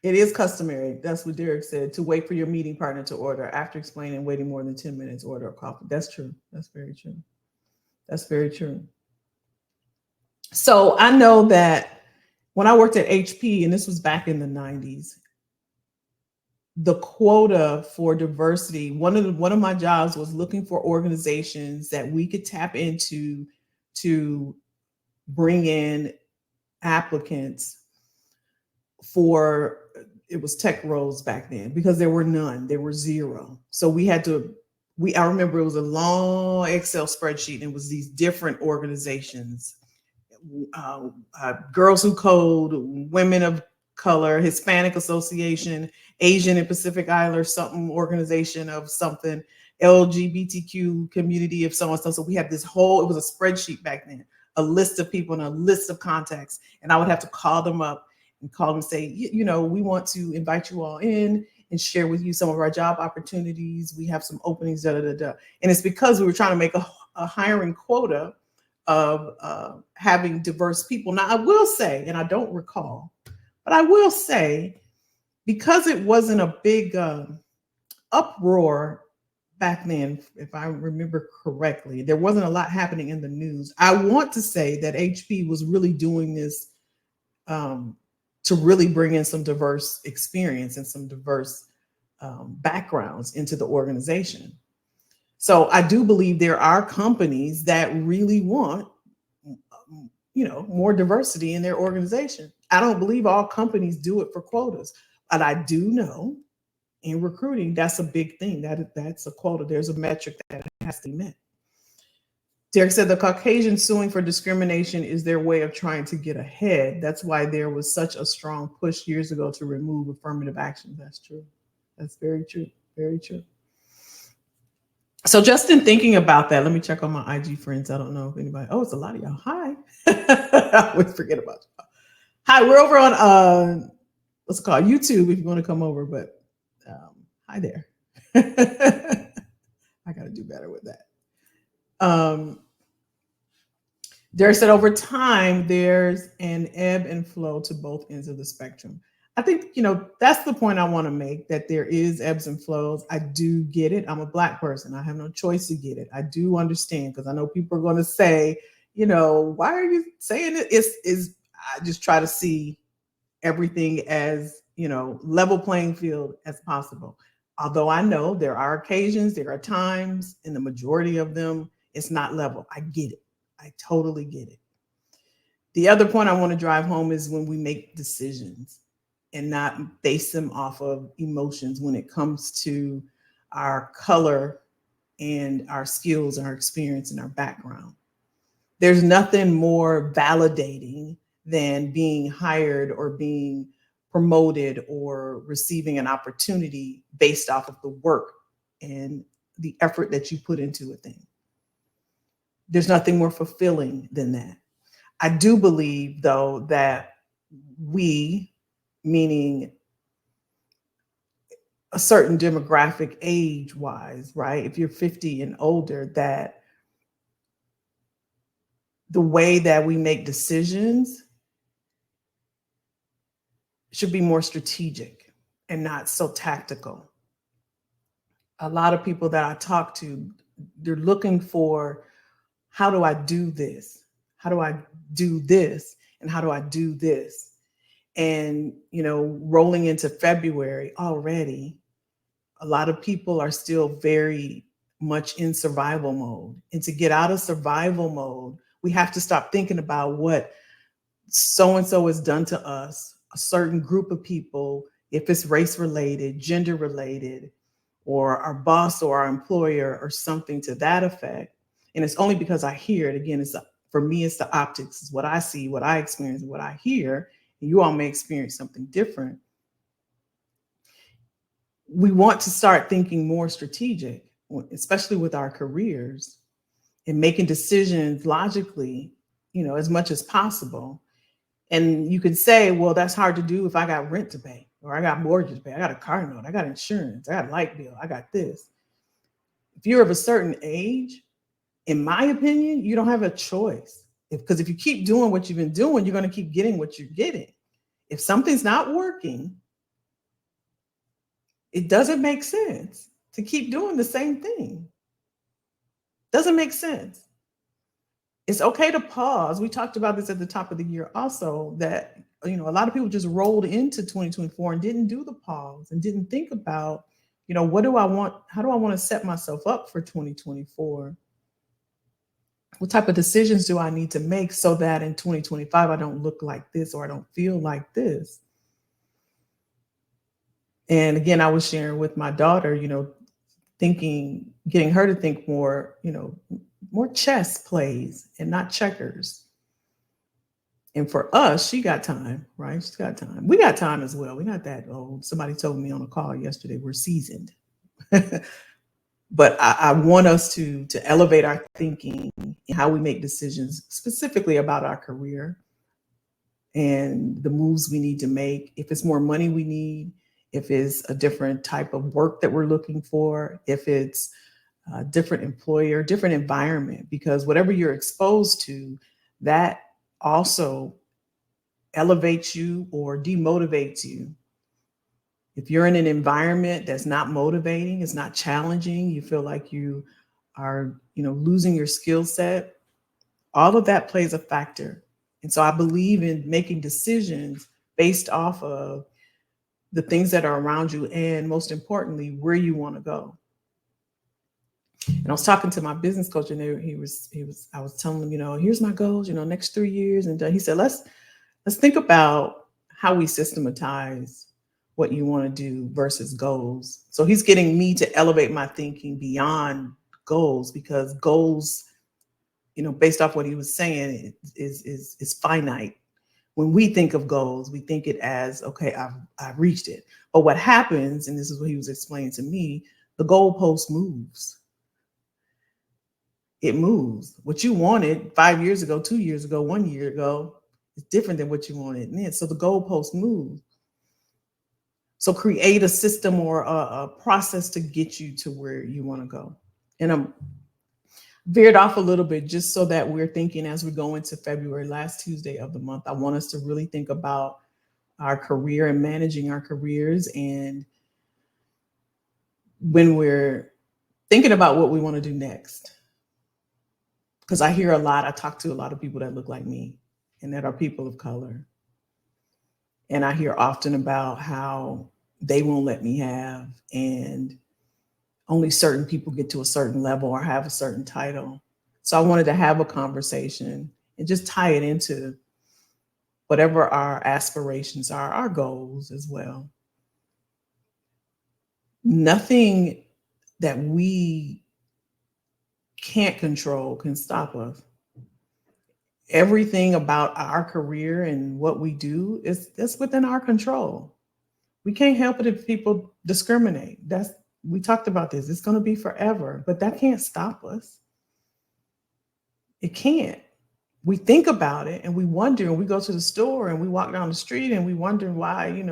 It is customary, that's what Derek said, to wait for your meeting partner to order. After explaining waiting more than 10 minutes, order a coffee. That's true. That's very true. That's very true. So I know that when I worked at HP, and this was back in the 90s, the quota for diversity, one of my jobs was looking for organizations that we could tap into to bring in applicants for, it was tech roles back then, because there were none, there were zero. So I remember it was a long Excel spreadsheet, and it was these different organizations, Girls Who Code, Women of Color, Hispanic Association, Asian and Pacific Islander something organization of something, LGBTQ community of so and so. So we had this whole, it was a spreadsheet back then, a list of people and a list of contacts. And I would have to call them up and call them and say, you know, we want to invite you all in and share with you some of our job opportunities. We have some openings, da, da, da, da. And it's because we were trying to make a hiring quota of having diverse people. Now, I will say, and I don't recall, but I will say, because it wasn't a big uproar back then, if I remember correctly, there wasn't a lot happening in the news. I want to say that HP was really doing this to really bring in some diverse experience and some diverse backgrounds into the organization. So I do believe there are companies that really want, you know, more diversity in their organization. I don't believe all companies do it for quotas, but I do know in recruiting, that's a big thing. That's a quota. There's a metric that has to be met. Derek said the Caucasian suing for discrimination is their way of trying to get ahead. That's why there was such a strong push years ago to remove affirmative action. That's true. That's very true. Very true. So just in thinking about that, let me check on my IG friends. I don't know if anybody, oh, it's a lot of y'all. Hi. I always forget about y'all. Hi, we're over on what's it called? YouTube if you want to come over, but hi there. I gotta do better with that. Derek said over time, there's an ebb and flow to both ends of the spectrum. I think, that's the point I want to make, that there is ebbs and flows. I do get it. I'm a Black person. I have no choice to get it. I do understand, because I know people are going to say, why are you saying it? I just try to see everything as, level playing field as possible. Although I know there are occasions, there are times, and the majority of them, it's not level. I get it. I totally get it. The other point I want to drive home is when we make decisions and not base them off of emotions when it comes to our color and our skills and our experience and our background. There's nothing more validating than being hired or being promoted or receiving an opportunity based off of the work and the effort that you put into a thing. There's nothing more fulfilling than that. I do believe, though, that we, meaning a certain demographic age-wise, right? If you're 50 and older, that the way that we make decisions should be more strategic and not so tactical. A lot of people that I talk to, they're looking for, how do I do this? How do I do this? And how do I do this? And, rolling into February already, a lot of people are still very much in survival mode. And to get out of survival mode, we have to stop thinking about what so-and-so has done to us, a certain group of people, if it's race related, gender related, or our boss or our employer or something to that effect. And it's only because I hear it. Again, for me, it's the optics. It's what I see, what I experience, what I hear. And you all may experience something different. We want to start thinking more strategic, especially with our careers, and making decisions logically, as much as possible. And you could say, well, that's hard to do if I got rent to pay, or I got mortgage to pay, I got a car note, I got insurance, I got a light bill, I got this. If you're of a certain age, in my opinion, you don't have a choice. Because if you keep doing what you've been doing, you're going to keep getting what you're getting. If something's not working, it doesn't make sense to keep doing the same thing. Doesn't make sense. It's okay to pause. We talked about this at the top of the year also, that, a lot of people just rolled into 2024 and didn't do the pause and didn't think about, what do I want? How do I want to set myself up for 2024? What type of decisions do I need to make so that in 2025, I don't look like this or I don't feel like this? And again, I was sharing with my daughter, getting her to think more, more chess plays and not checkers. And for us, she got time, right? She's got time. We got time as well. We're not that old. Somebody told me on a call yesterday, we're seasoned. But I want us to elevate our thinking and how we make decisions, specifically about our career and the moves we need to make. If it's more money we need, if it's a different type of work that we're looking for, if it's a different employer, different environment, because whatever you're exposed to, that also elevates you or demotivates you. If you're in an environment that's not motivating, it's not challenging, you feel like you are, losing your skill set, all of that plays a factor. And so I believe in making decisions based off of the things that are around you and, most importantly, where you want to go. And I was talking to my business coach, and I was telling him, here's my goals, next 3 years. And he said, let's think about how we systematize what you want to do versus goals. So he's getting me to elevate my thinking beyond goals, because goals, based off what he was saying, is finite. When we think of goals, we think it as, okay, I've reached it. But what happens, and this is what he was explaining to me, the goalpost moves. it moves. What you wanted 5 years ago, 2 years ago, 1 year ago is different than what you wanted then. So the goalposts move. So create a system or a process to get you to where you want to go. And I'm veered off a little bit just so that we're thinking as we go into February, last Tuesday of the month. I want us to really think about our career and managing our careers. And when we're thinking about what we want to do next, because I talk to a lot of people that look like me and that are people of color. And I hear often about how they won't let me have, and only certain people get to a certain level or have a certain title. So I wanted to have a conversation and just tie it into whatever our aspirations are, our goals as well. Nothing that we can't control can stop us. Everything about our career and what we do that's within our control. We can't help it if people discriminate. We talked about this. It's going to be forever, but that can't stop us. It can't. We think about it and we wonder, and we go to the store and we walk down the street and we wonder why,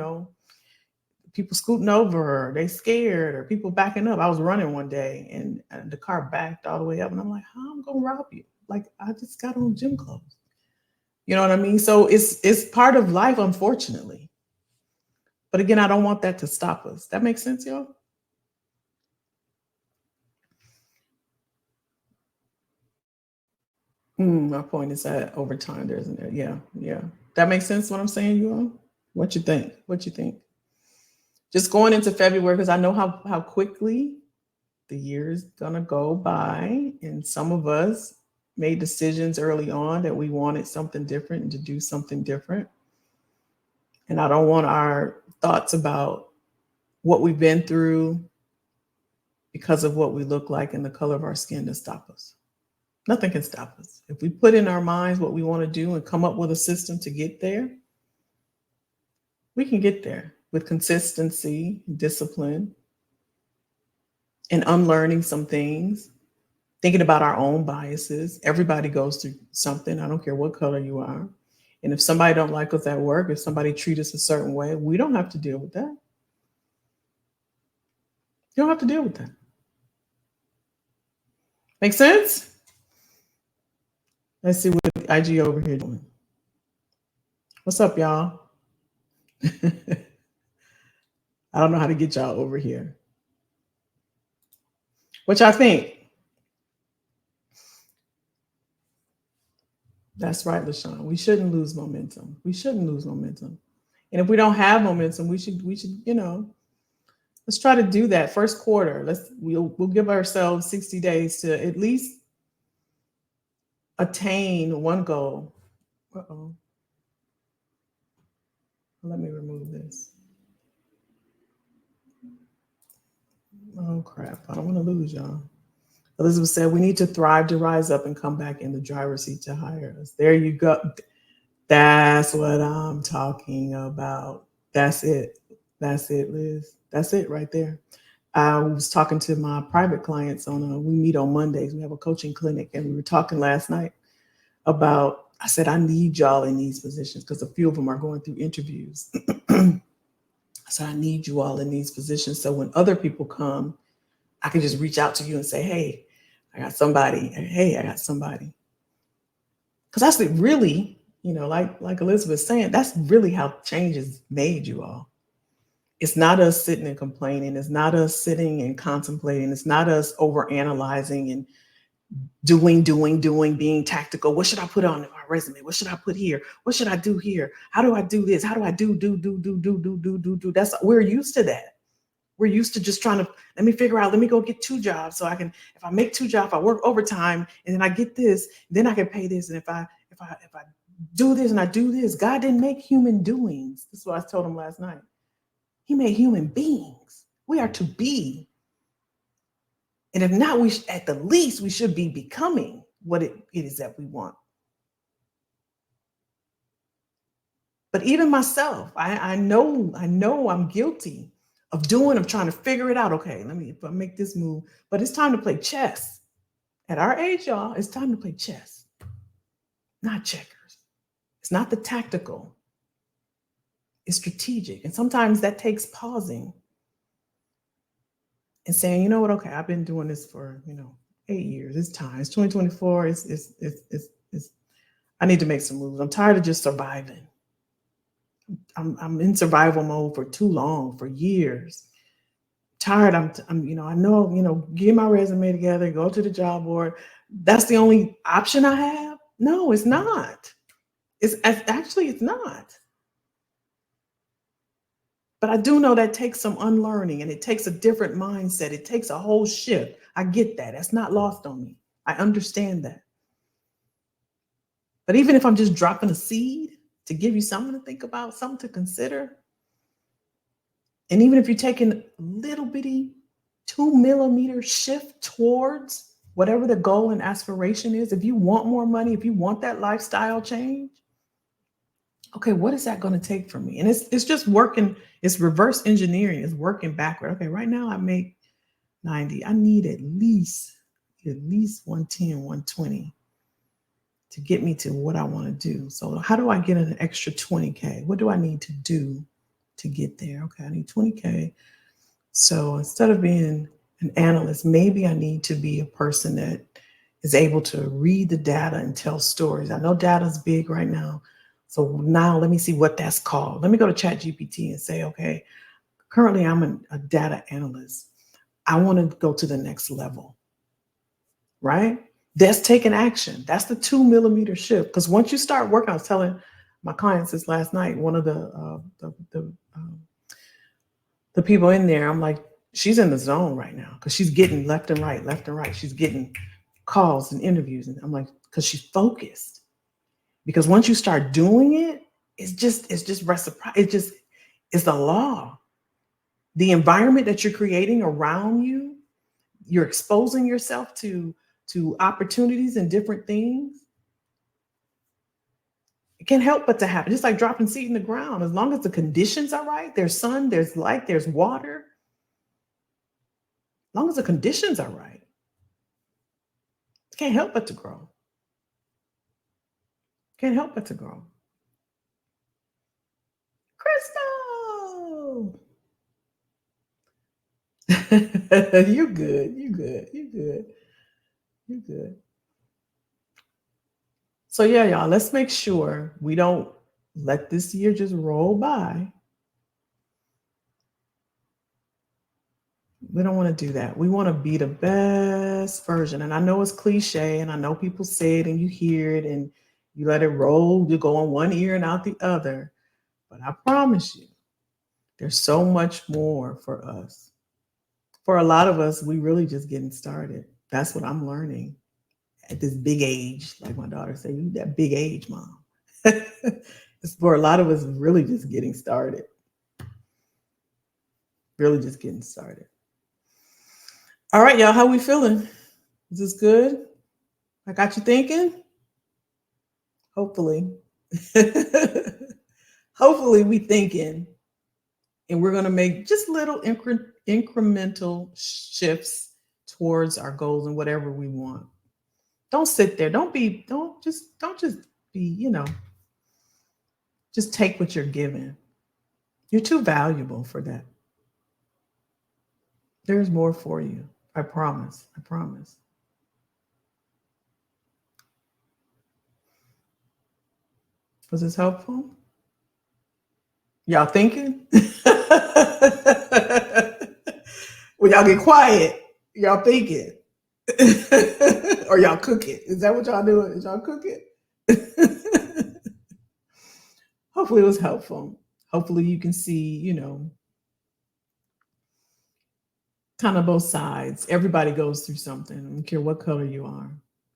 people scooting over, or they scared, or people backing up. I was running one day and the car backed all the way up, and I'm like, how am I gonna rob you? Like, I just got on gym clothes. You know what I mean? So it's part of life, unfortunately. But again, I don't want that to stop us. That makes sense, y'all? My point is that over time, there isn't there. Yeah. That makes sense what I'm saying, you all? What you think? Just going into February, because I know how quickly the year's gonna go by, and some of us made decisions early on that we wanted something different and to do something different. And I don't want our thoughts about what we've been through because of what we look like and the color of our skin to stop us. Nothing can stop us. If we put in our minds what we want to do and come up with a system to get there, we can get there with consistency, discipline, and unlearning some things, thinking about our own biases. Everybody goes through something. I don't care what color you are. And if somebody don't like us at work, if somebody treats us a certain way, we don't have to deal with that. You don't have to deal with that. Make sense? Let's see what IG over here doing. What's up, y'all? I don't know how to get y'all over here. What y'all think? That's right, LaShawn. We shouldn't lose momentum. And if we don't have momentum, we should, let's try to do that first quarter. We'll give ourselves 60 days to at least attain one goal. Uh-oh. Let me remove this. Oh crap, I don't want to lose y'all. Elizabeth said, we need to thrive to rise up and come back in the driver's seat to hire us. There you go. That's what I'm talking about. That's it, Liz. That's it right there. I was talking to my private clients we meet on Mondays. We have a coaching clinic, and we were talking last night about, I said, I need y'all in these positions because a few of them are going through interviews. I said, I need you all in these positions. So when other people come, I can just reach out to you and say, hey, I got somebody. Hey, I got somebody. Because that's really, like Elizabeth's saying, that's really how change is made, you all. It's not us sitting and complaining. It's not us sitting and contemplating. It's not us overanalyzing and doing, being tactical. What should I put on my resume? What should I put here? What should I do here? How do I do this? How do I do? We're used to that. We're used to just trying to, let me figure out, let me go get 2 jobs so I can, if I make 2 jobs, I work overtime and then I get this, then I can pay this. And if I do this and I do this, God didn't make human doings. This is what I told him last night. He made human beings. We are to be. And if not, at the least, we should be becoming what it is that we want. But even myself, I know I'm guilty of trying to figure it out. Okay, if I make this move, but it's time to play chess. At our age, y'all, it's time to play chess, not checkers. It's not the tactical, it's strategic. And sometimes that takes pausing and saying, you know what, okay, I've been doing this for, 8 years. It's time. It's 2024. It's I need to make some moves. I'm tired of just surviving. I'm in survival mode for too long, for years. Tired. I know, get my resume together, go to the job board. That's the only option I have. No, it's not. It's not. But I do know that takes some unlearning and it takes a different mindset. It takes a whole shift. I get that. That's not lost on me. I understand that. But even if I'm just dropping a seed to give you something to think about, something to consider, and even if you're taking a little bitty 2 millimeter shift towards whatever the goal and aspiration is, if you want more money, if you want that lifestyle change, okay, what is that going to take from me? And it's just working, it's reverse engineering, it's working backward. Okay, right now I make 90. I need at least 110, 120 to get me to what I want to do. So how do I get an extra 20K? What do I need to do to get there? Okay, I need 20K. So instead of being an analyst, maybe I need to be a person that is able to read the data and tell stories. I know data is big right now. So now let me see what that's called. Let me go to ChatGPT and say, okay, currently I'm a data analyst. I want to go to the next level, right? That's taking action. That's the 2 millimeter shift. Because once you start working, I was telling my clients this last night, one of the people in there, I'm like, she's in the zone right now because she's getting left and right. She's getting calls and interviews. And I'm like, because she's focused. Because once you start doing it, it's just reciprocity. It's the law. The environment that you're creating around you, you're exposing yourself to opportunities and different things. It can't help but to happen. Just like dropping seed in the ground. As long as the conditions are right, there's sun, there's light, there's water. As long as the conditions are right, it can't help but to grow. Can't help but to grow. Crystal! You good. So yeah, y'all, let's make sure we don't let this year just roll by. We don't want to do that. We want to be the best version. And I know it's cliche, and I know people say it and you hear it and you let it roll. You go on one ear and out the other. But I promise you, there's so much more for us. For a lot of us, we really just getting started. That's what I'm learning at this big age. Like my daughter said, you that big age, mom. It's for a lot of us really just getting started. Really just getting started. All right, y'all, how we feeling? Is this good? I got you thinking? Hopefully. Hopefully we thinking, and we're going to make just little incremental shifts towards our goals and whatever we want. Don't sit there. Don't just be, just take what you're given. You're too valuable for that. There's more for you. I promise. Was this helpful? Y'all thinking? When y'all get quiet, y'all thinking. Or y'all cooking. Is that what y'all doing? Is y'all cooking? Hopefully it was helpful. Hopefully you can see, kind of both sides. Everybody goes through something. I don't care what color you are.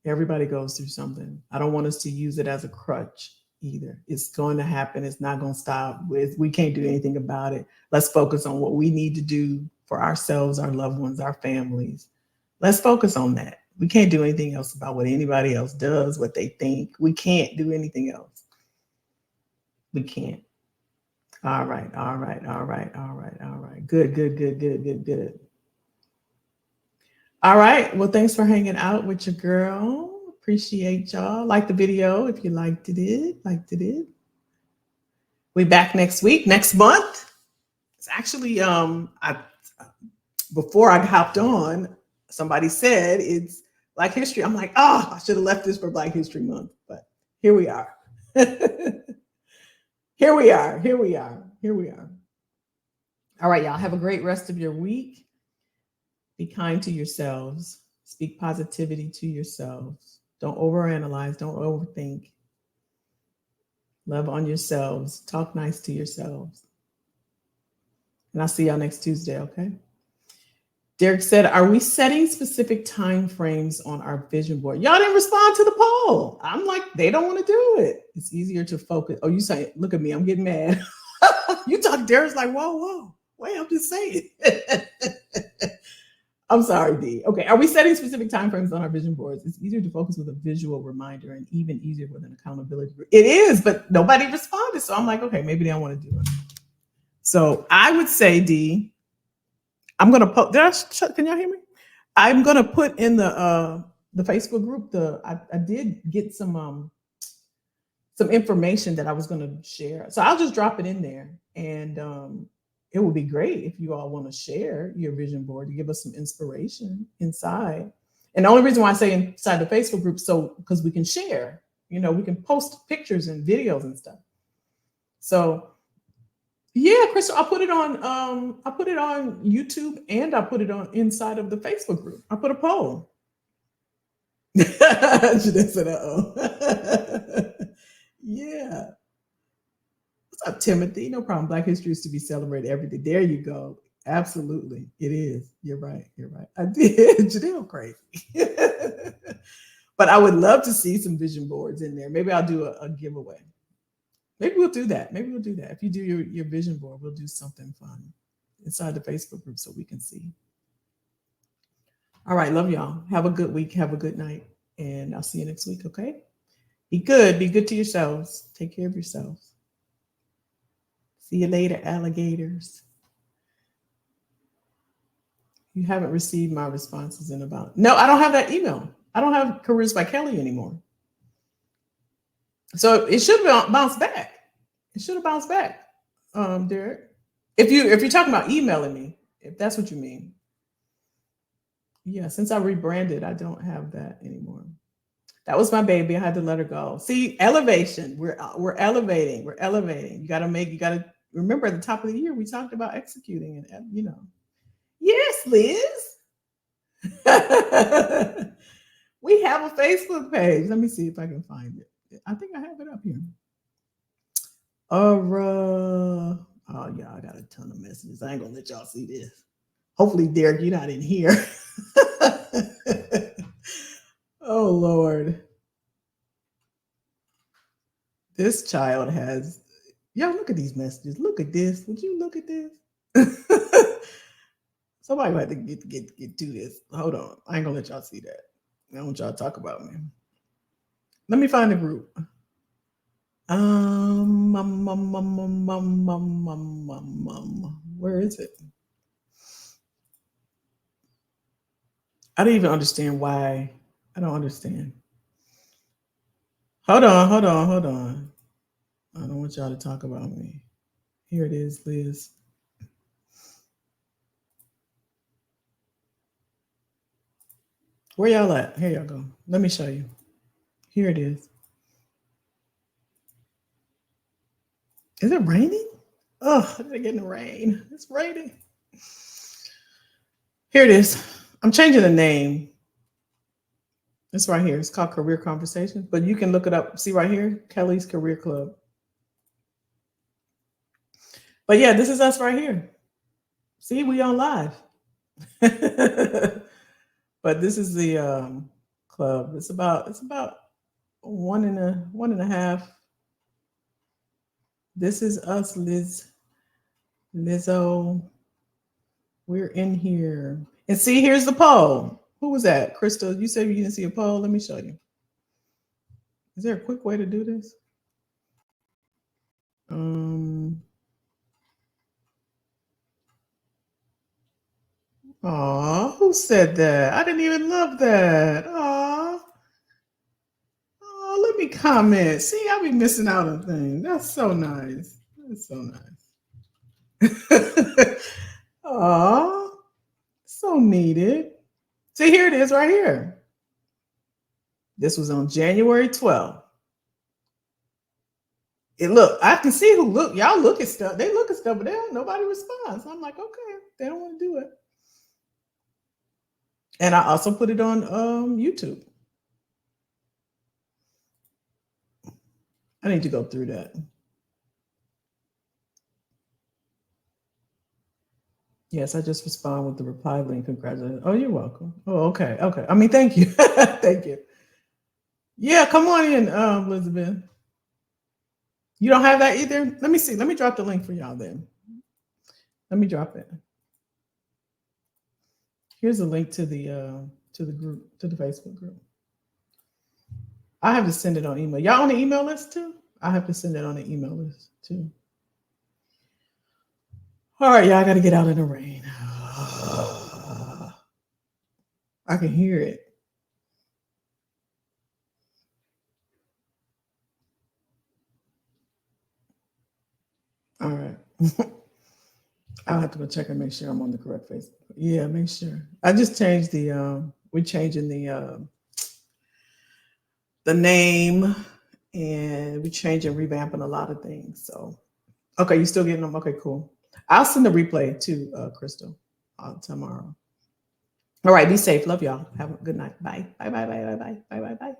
Everybody goes through something. I don't want us to use it as a crutch either. It's going to happen. It's not going to stop. We can't do anything about it. Let's focus on what we need to do for ourselves, our loved ones, our families. Let's focus on that. We can't do anything else about what anybody else does, what they think. We can't do anything else. We can't. All right. Good. All right. Well, thanks for hanging out with your girl. Appreciate y'all. Like the video if you liked it. We back next week, next month. It's actually before I hopped on, somebody said it's Black History. I'm like, oh, I should have left this for Black History Month, but here we are. Here we are. All right, y'all. Have a great rest of your week. Be kind to yourselves. Speak positivity to yourselves. Don't overanalyze. Don't overthink. Love on yourselves. Talk nice to yourselves. And I'll see y'all next Tuesday, okay? Derek said, are we setting specific time frames on our vision board? Y'all didn't respond to the poll. I'm like, they don't want to do it. It's easier to focus. Oh, you say, look at me, I'm getting mad. You talk, Derek's like, whoa. Wait, I'm just saying. I'm sorry, D. Okay, are we setting specific time frames on our vision boards? It's easier to focus with a visual reminder and even easier with an accountability group. It is, but nobody responded. So I'm like, okay, maybe they don't want to do it. So I would say, D, I'm gonna put. Can y'all hear me? I'm gonna put in the Facebook group. I did get some information that I was gonna share, so I'll just drop it in there, and it would be great if you all want to share your vision board to give us some inspiration inside. And the only reason why I say inside the Facebook group, so because we can share, we can post pictures and videos and stuff. So. Yeah, Crystal, I put it on YouTube and I put it on inside of the Facebook group. I put a poll. Jeanette said, yeah. What's up, Timothy? No problem. Black history is to be celebrated every day. There you go. Absolutely. It is. You're right. I did. Janelle crazy. But I would love to see some vision boards in there. Maybe I'll do a giveaway. Maybe we'll do that. If you do your vision board, we'll do something fun inside the Facebook group so we can see. All right. Love y'all. Have a good week. Have a good night. And I'll see you next week. Okay. Be good. Be good to yourselves. Take care of yourselves. See you later, alligators. You haven't received my responses in about. No, I don't have that email. I don't have Careers by Kelly anymore. So it should bounce back. It should have bounced back, Derek. If you're talking about emailing me, if that's what you mean. Yeah, since I rebranded, I don't have that anymore. That was my baby. I had to let her go. See, elevation. We're elevating. You got to remember at the top of the year we talked about executing and Yes, Liz. We have a Facebook page. Let me see if I can find it. I think I have it up here. Oh yeah, I got a ton of messages. I ain't gonna let y'all see this. Hopefully, Derek, you're not in here. Oh Lord. This child has, y'all look at these messages. Look at this. Would you look at this? Somebody might have to get to this. Hold on. I ain't gonna let y'all see that. I don't want y'all to talk about me. Let me find the group. Where is it? I don't even understand why. I don't understand. Hold on. I don't want y'all to talk about me. Here it is, Liz. Where y'all at? Here y'all go. Let me show you. Here it is. Is it raining? Oh, they're getting rain. It's raining. Here it is. I'm changing the name. It's right here. It's called Career Conversations, but you can look it up. See right here, Kelly's Career Club. But yeah, this is us right here. See, we on live. But this is the club. It's about one and a half. This is us, Lizzo. We're in here. And see, here's the poll. Who was that? Crystal, you said you didn't see a poll. Let me show you. Is there a quick way to do this? Aw, who said that? I didn't even love that. Aw. Oh, let me comment. See, I be missing out on things. That's so nice. That's so nice. Aw, so needed. See, here it is right here. This was on January 12th. I can see who look. Y'all look at stuff. They look at stuff, but nobody responds. I'm like, okay, they don't want to do it. And I also put it on YouTube. I need to go through that. Yes, I just respond with the reply link. Congratulations. Oh, you're welcome. Oh, okay. Okay. I mean, thank you. Thank you. Yeah, come on in, Elizabeth. You don't have that either? Let me see. Let me drop the link for y'all then. Let me drop it. Here's a link to the group, to the Facebook group. I have to send it on email. Y'all on the email list too? I have to send it on the email list too. All right, y'all, I got to get out in the rain. I can hear it. All right. I'll have to go check and make sure I'm on the correct Facebook. Yeah, make sure. I just changed we're changing the name, and we're changing, revamping a lot of things. So, okay, you still getting them? Okay, cool. I'll send the replay to Crystal tomorrow. All right, be safe. Love y'all. Have a good night. Bye. Bye, bye, bye, bye, bye, bye, bye, bye.